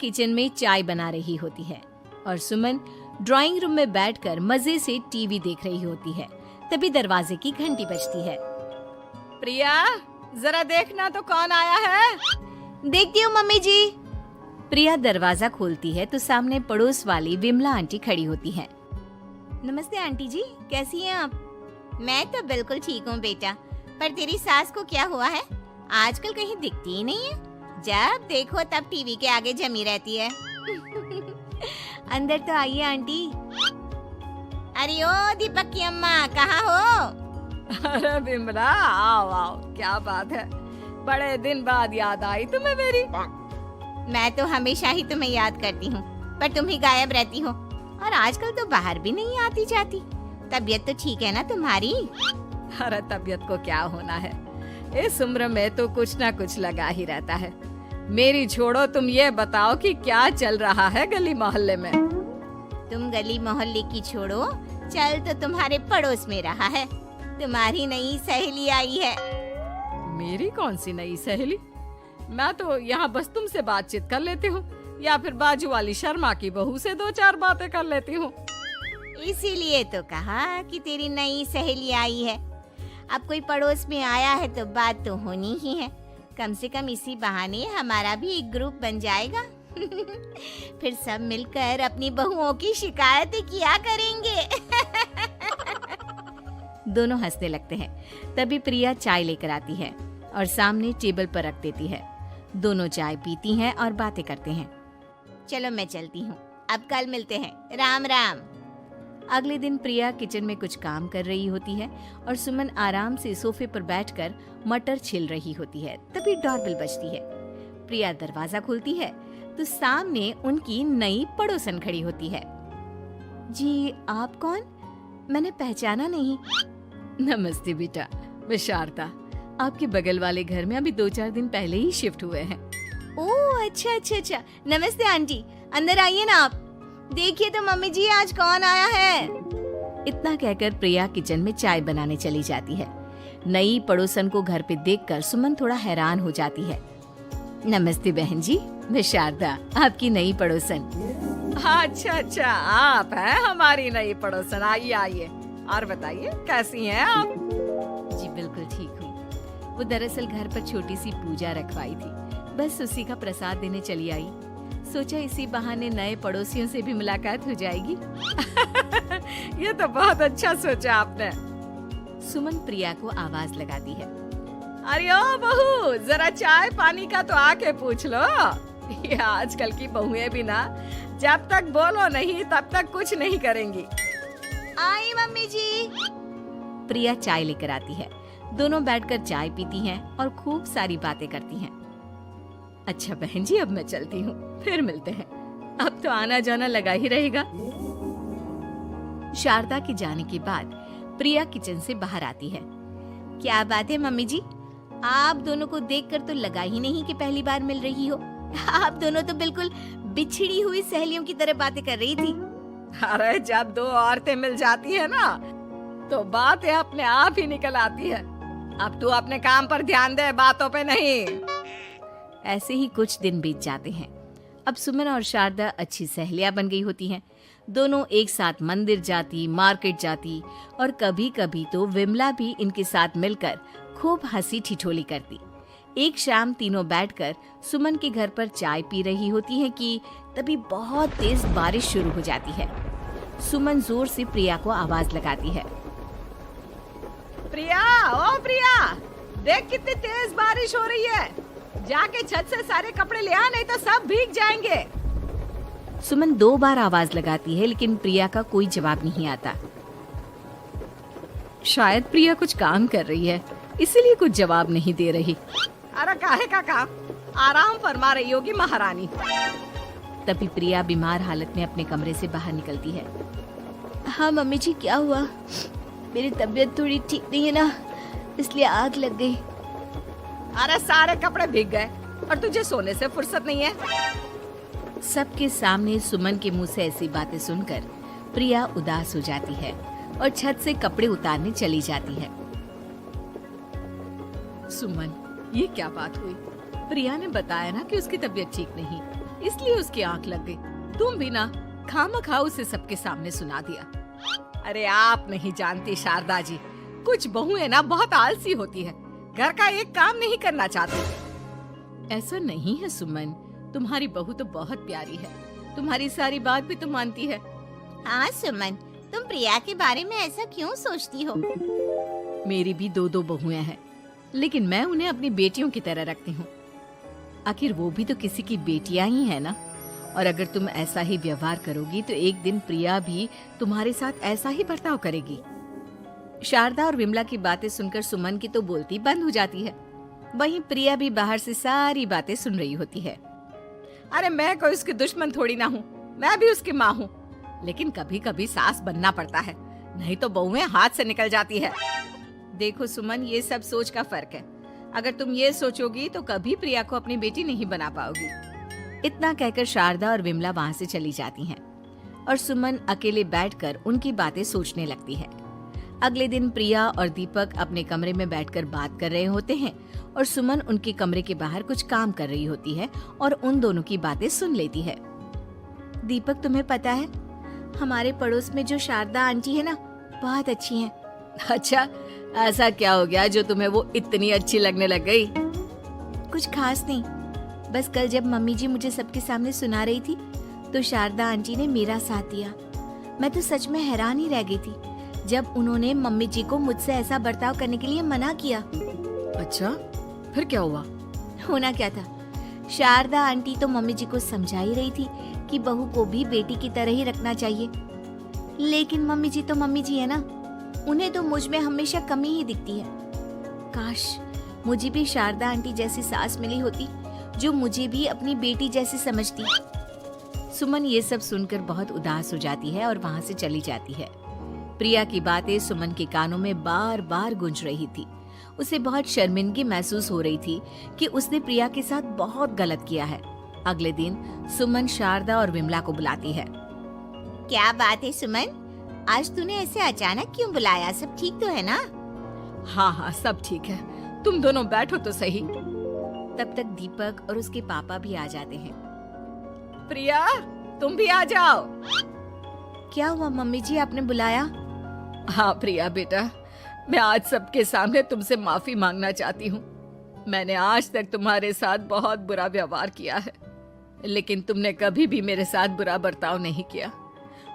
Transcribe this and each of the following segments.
Kitchen में चाय बना रही होती है और सुमन ड्राइंग रूम में बैठकर मजे से टीवी देख रही होती है। तभी दरवाजे की घंटी बजती है। प्रिया, जरा देखना तो कौन आया है। देखती हूँ मम्मी जी। प्रिया दरवाजा खोलती है तो सामने पड़ोस वाली विमला आंटी खड़ी होती है। नमस्ते आंटी जी, कैसी हैं आप? मैं तो बिल्कुल ठीक हूँ बेटा, पर तेरी सास को क्या हुआ है? आजकल कहीं दिखती ही नहीं है। जब देखो तब टीवी के आगे जमी रहती है। अंदर तो आइए आंटी। अरे ओ दीपक की अम्मा, कहाँ हो? अरे विमला, आओ आओ, क्या बात है, बड़े दिन बाद याद आई तुम्हें मेरी। मैं तो हमेशा ही तुम्हें याद करती हूँ, पर तुम ही गायब रहती हो और आजकल तो बाहर भी नहीं आती जाती। तबीयत तो ठीक है ना तुम्हारी? अरे तबीयत को क्या होना है, इस उम्र में तो कुछ ना कुछ लगा ही रहता है। मेरी छोड़ो, तुम ये बताओ कि क्या चल रहा है गली मोहल्ले में। तुम गली मोहल्ले की छोड़ो, चल तो तुम्हारे पड़ोस में रहा है। तुम्हारी नई सहेली आई है। मेरी कौन सी नई सहेली? मैं तो यहाँ बस तुमसे बातचीत कर लेती हूँ या फिर बाजू वाली शर्मा की बहू से दो चार बातें कर लेती हूँ। इसीलिए तो कहा कि तेरी नई सहेली आई है। अब कोई पड़ोस में आया है तो बात तो होनी ही है। कम से कम इसी बहाने हमारा भी एक ग्रुप बन जाएगा। फिर सब मिलकर अपनी बहुओं की शिकायतें किया करेंगे। दोनों हंसने लगते हैं। तभी प्रिया चाय लेकर आती है और सामने टेबल पर रख देती है। दोनों चाय पीती हैं और बातें करते हैं। चलो मैं चलती हूँ, अब कल मिलते हैं। राम राम। अगले दिन प्रिया किचन में कुछ काम कर रही होती है और सुमन आराम से सोफे पर बैठकर मटर छिल रही होती है। तभी डोरबेल बजती है। प्रिया दरवाजा खोलती है तो सामने उनकी नई पड़ोसन खड़ी होती है। जी, आप कौन? मैंने पहचाना नहीं। नमस्ते बेटा, मैं शारदा, आपके बगल वाले घर में अभी 2-4 दिन पहले ही शिफ्ट हुए हैं। ओह अच्छा अच्छा अच्छा, नमस्ते आंटी, अंदर आइए ना आप। देखिए तो मम्मी जी, आज कौन आया है। इतना कहकर प्रिया किचन में चाय बनाने चली जाती है। नई पड़ोसन को घर पे देखकर सुमन थोड़ा हैरान हो जाती है। नमस्ते बहन जी, मैं शारदा, आपकी नई पड़ोसन। अच्छा अच्छा, आप हैं हमारी नई पड़ोसन। आइए आइए, और बताइए कैसी हैं आप? जी बिल्कुल ठीक हूँ। वो दरअसल घर पर छोटी सी पूजा रखवाई थी, बस उसी का प्रसाद देने चली आई। सोचा इसी बहाने नए पड़ोसियों से भी मुलाकात हो जाएगी। ये तो बहुत अच्छा सोचा आपने। सुमन प्रिया को आवाज लगाती है। अरे ओ बहू, जरा चाय पानी का तो आके पूछ लो। ये आजकल की बहुएं भी ना, जब तक बोलो नहीं तब तक कुछ नहीं करेंगी। आई मम्मी जी। प्रिया चाय लेकर आती है। दोनों बैठकर चाय पीती हैं और खूब सारी बातें करती हैं। अच्छा बहन जी, अब मैं चलती हूँ, फिर मिलते हैं। अब तो आना जाना लगा ही रहेगा। शारदा के जाने के बाद प्रिया किचन से बाहर आती है। क्या बात है मम्मी जी, आप दोनों को देखकर तो लगा ही नहीं कि पहली बार मिल रही हो। आप दोनों तो बिल्कुल बिछड़ी हुई सहेलियों की तरह बातें कर रही थी। अरे जब दो औरतें मिल जाती है ना, तो बातें अपने आप ही निकल आती है। अब तू अपने काम पर ध्यान दे, बातों पे नहीं। ऐसे ही कुछ दिन बीत जाते हैं। अब सुमन और शारदा अच्छी सहेलियां बन गई होती हैं। दोनों एक साथ मंदिर जाती, मार्केट जाती और कभी कभी तो विमला भी इनके साथ मिलकर खूब हंसी ठिठोली करती। एक शाम तीनों बैठकर सुमन के घर पर चाय पी रही होती हैं कि तभी बहुत तेज बारिश शुरू हो जाती है। सुमन जोर से प्रिया को आवाज लगाती है। प्रिया, ओ प्रिया, देख कितनी तेज बारिश हो रही है। जाके छत से सारे कपड़े ले आ, नहीं तो सब भीग जाएंगे। सुमन 2 बार आवाज लगाती है लेकिन प्रिया का कोई जवाब नहीं आता। शायद प्रिया कुछ काम कर रही है, इसीलिए कुछ जवाब नहीं दे रही। अरे काहे का काम, आराम फरमा रही होगी महारानी। तभी प्रिया बीमार हालत में अपने कमरे से बाहर निकलती है। हाँ मम्मी जी, क्या हुआ? मेरी तबीयत थोड़ी ठीक नहीं है ना, इसलिए आग लग गई। अरे सारे कपड़े भीग गए और तुझे सोने से फुर्सत नहीं है। सबके सामने सुमन के मुंह से ऐसी बातें सुनकर प्रिया उदास हो जाती है और छत से कपड़े उतारने चली जाती है। सुमन, ये क्या बात हुई? प्रिया ने बताया ना कि उसकी तबीयत ठीक नहीं। इसलिए उसकी आंख लग गई। तुम भी ना खामखा उसे सबके सामने सुना दिया। अरे आप नहीं जानती शारदा जी, कुछ बहुएं ना बहुत आलसी होती है, घर का एक काम नहीं करना चाहती। ऐसा नहीं है सुमन, तुम्हारी बहू तो बहुत प्यारी है, तुम्हारी सारी बात भी तो मानती है। हाँ सुमन, तुम प्रिया के बारे में ऐसा क्यों सोचती हो? मेरी भी दो बहुएं हैं, लेकिन मैं उन्हें अपनी बेटियों की तरह रखती हूँ। आखिर वो भी तो किसी की बेटियां ही है ना। और अगर तुम ऐसा ही व्यवहार करोगी तो एक दिन प्रिया भी तुम्हारे साथ ऐसा ही बर्ताव करेगी। शारदा और विमला की बातें सुनकर सुमन की तो बोलती बंद हो जाती है। वहीं प्रिया भी बाहर से सारी बातें सुन रही होती है। अरे मैं कोई उसकी दुश्मन थोड़ी ना हूँ, मैं भी उसकी माँ हूँ, लेकिन कभी कभी सास बनना पड़ता है, नहीं तो बहुएं हाथ से निकल जाती है। देखो सुमन, ये सब सोच का फर्क है। अगर तुम ये सोचोगी तो कभी प्रिया को अपनी बेटी नहीं बना पाओगी। इतना कहकर शारदा और विमला वहाँ से चली जाती हैं और सुमन अकेले बैठकर उनकी बातें सोचने लगती है। अगले दिन प्रिया और दीपक अपने कमरे में बैठकर बात कर रहे होते हैं और सुमन उनके कमरे के बाहर कुछ काम कर रही होती है और उन दोनों की बातें सुन लेती है। दीपक, तुम्हें पता है हमारे पड़ोस में जो शारदा आंटी है ना, बहुत अच्छी हैं। अच्छा, ऐसा क्या हो गया जो तुम्हें वो इतनी अच्छी लगने लग गई? कुछ खास नहीं, बस कल जब मम्मी जी मुझे सबके सामने सुना रही थी तो शारदा आंटी ने मेरा साथ दिया। मैं तो सच में हैरान ही रह गई थी जब उन्होंने मम्मी जी को मुझसे ऐसा बर्ताव करने के लिए मना किया। अच्छा, फिर क्या हुआ? होना क्या था, शारदा आंटी तो मम्मी जी को समझा ही रही थी कि बहू को भी बेटी की तरह ही रखना चाहिए, लेकिन मम्मी जी तो मम्मी जी है ना, उन्हें तो मुझ में हमेशा कमी ही दिखती है। काश मुझे भी शारदा आंटी जैसी सास मिली होती जो मुझे भी अपनी बेटी जैसी समझती। सुमन ये सब सुनकर बहुत उदास हो जाती है और वहाँ से चली जाती है। प्रिया की बातें सुमन के कानों में बार बार गूंज रही थी। उसे बहुत शर्मिंदगी महसूस हो रही थी कि उसने प्रिया के साथ बहुत गलत किया है। अगले दिन सुमन शारदा और विमला को बुलाती है। क्या बात है सुमन, आज तूने ऐसे अचानक क्यों बुलाया? सब ठीक तो है ना? हाँ हाँ, सब ठीक है, तुम दोनों बैठो तो सही। तब तक दीपक और उसके पापा भी आ जाते हैं। प्रिया, तुम भी आ जाओ। क्या हुआ मम्मी जी, आपने बुलाया? हाँ प्रिया बेटा, मैं आज सबके सामने तुमसे माफी मांगना चाहती हूँ। मैंने आज तक तुम्हारे साथ बहुत बुरा व्यवहार किया है, लेकिन तुमने कभी भी मेरे साथ बुरा बर्ताव नहीं किया।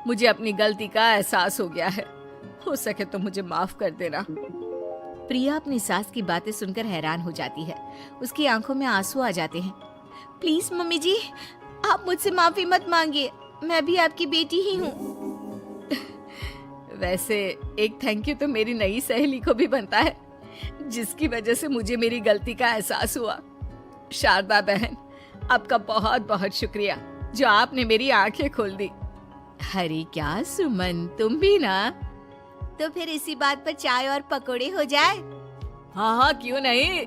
मुझे अपनी गलती का एहसास हो गया है, हो सके तो मुझे माफ कर देना। प्रिया अपनी सास की बातें सुनकर हैरान हो जाती है। उसकी आंखों में आंसू आ जाते हैं। प्लीज मम्मी जी, आप मुझसे माफी मत मांगिए, मैं भी आपकी बेटी ही हूँ। वैसे एक थैंक यू तो मेरी नई सहेली को भी बनता है, जिसकी वजह से मुझे मेरी गलती का एहसास हुआ। शारदा बहन, आपका बहुत बहुत शुक्रिया जो आपने मेरी आंखें खोल दी। अरे क्या सुमन, तुम भी ना। तो फिर इसी बात पर चाय और पकोड़े हो जाए? हाँ हाँ, क्यों नहीं।